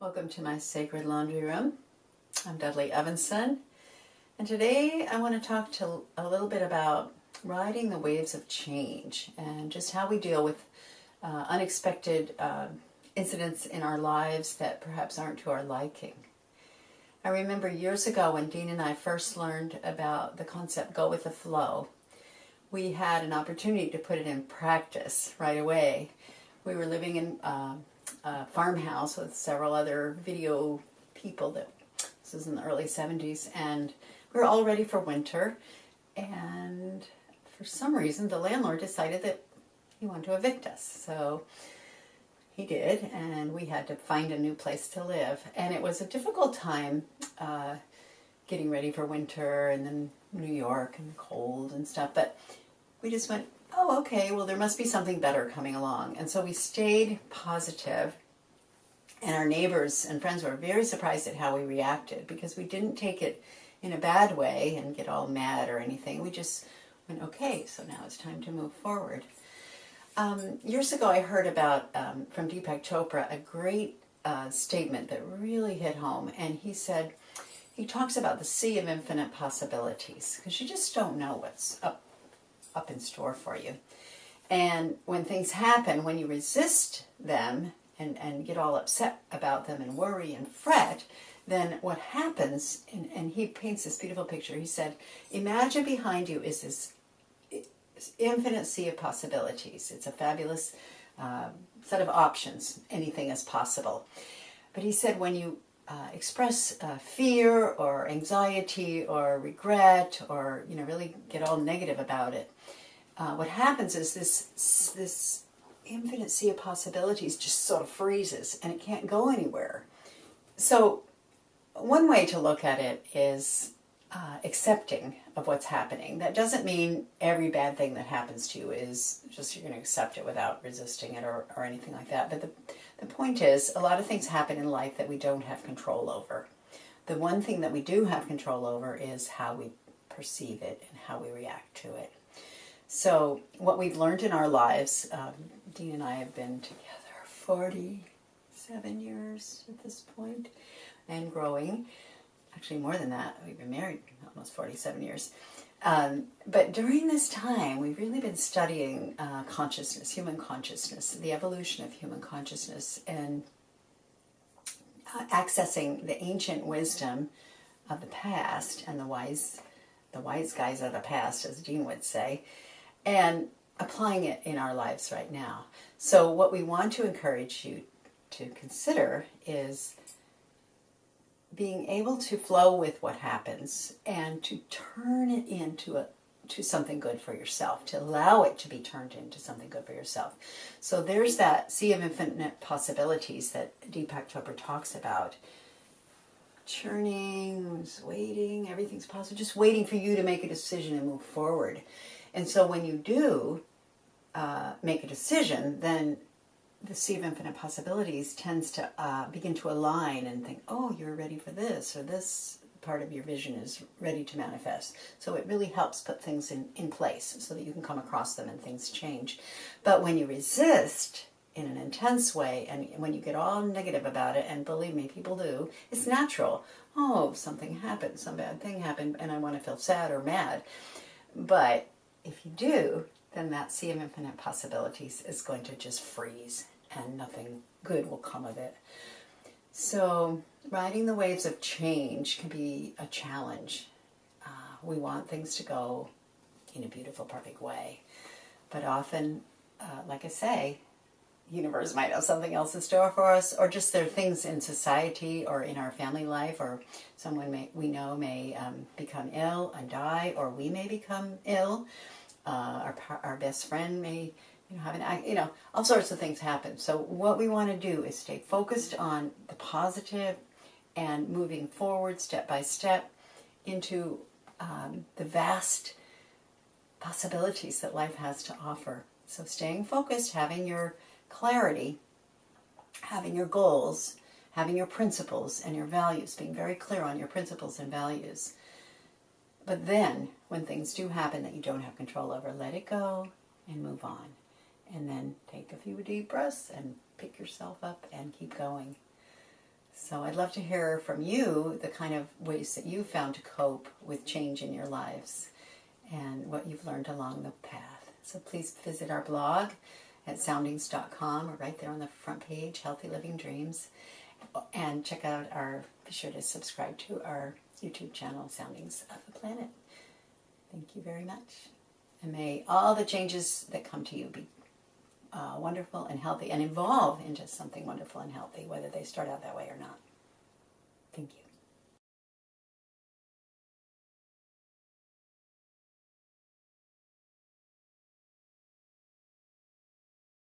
Welcome to my sacred laundry room. I'm Dudley Evenson, and today I want to talk a little bit about riding the waves of change and just how we deal with unexpected incidents in our lives that perhaps aren't to our liking. I remember years ago when Dean and I first learned about the concept go with the flow, we had an opportunity to put it in practice right away. We were living in a farmhouse with several other video people. This was in the early 70s, and we were all ready for winter, and for some reason the landlord decided that he wanted to evict us. So he did, and we had to find a new place to live. And it was a difficult time getting ready for winter, and then New York and cold and stuff, but we just went, oh, okay, well, there must be something better coming along. And so we stayed positive, and our neighbors and friends were very surprised at how we reacted, because we didn't take it in a bad way and get all mad or anything. We just went, okay, so now it's time to move forward. Years ago, I heard about, from Deepak Chopra, a great statement that really hit home. And he said, he talks about the sea of infinite possibilities, because you just don't know what's up in store for you. And when things happen, when you resist them and get all upset about them and worry and fret, then what happens, and he paints this beautiful picture. He said, imagine behind you is this infinite sea of possibilities. It's a fabulous set of options. Anything is possible. But he said when you express fear or anxiety or regret or really get all negative about it, what happens is this infinite sea of possibilities just sort of freezes and it can't go anywhere. So one way to look at it is accepting of what's happening. That doesn't mean every bad thing that happens to you is just you're going to accept it without resisting it or anything like that. But the point is, a lot of things happen in life that we don't have control over. The one thing that we do have control over is how we perceive it and how we react to it. So what we've learned in our lives, Dean and I have been together 47 years at this point and growing. Actually more than that. We've been married almost 47 years. But during this time, we've really been studying consciousness, human consciousness, the evolution of human consciousness, and accessing the ancient wisdom of the past and the wise guys of the past, as Dean would say, and applying it in our lives right now. So what we want to encourage you to consider is being able to flow with what happens and to turn it into something good for yourself, to allow it to be turned into something good for yourself. So there's that sea of infinite possibilities that Deepak Chopra talks about. Churning, waiting, everything's possible, just waiting for you to make a decision and move forward. And so when you do make a decision, then the sea of infinite possibilities tends to begin to align and think, oh, you're ready for this, or this part of your vision is ready to manifest. So it really helps put things in place so that you can come across them and things change. But when you resist in an intense way, and when you get all negative about it, and believe me, people do, it's natural. Oh, something happened, some bad thing happened, and I want to feel sad or mad. But if you do, then that sea of infinite possibilities is going to just freeze and nothing good will come of it. So riding the waves of change can be a challenge. We want things to go in a beautiful, perfect way. But often, like I say, the universe might have something else in store for us, or just there are things in society or in our family life, or someone we know may become ill and die, or we may become ill. Our best friend may have all sorts of things happen. So what we want to do is stay focused on the positive and moving forward step by step into the vast possibilities that life has to offer. So staying focused, having your clarity, having your goals, having your principles and your values, being very clear on your principles and values. But then, when things do happen that you don't have control over, let it go and move on. And then take a few deep breaths and pick yourself up and keep going. So I'd love to hear from you the kind of ways that you found to cope with change in your lives and what you've learned along the path. So please visit our blog at soundings.com, or right there on the front page, Healthy Living Dreams. And be sure to subscribe to our YouTube channel, Soundings of the Planet. Thank you very much. And may all the changes that come to you be wonderful and healthy and evolve into something wonderful and healthy, whether they start out that way or not. Thank you.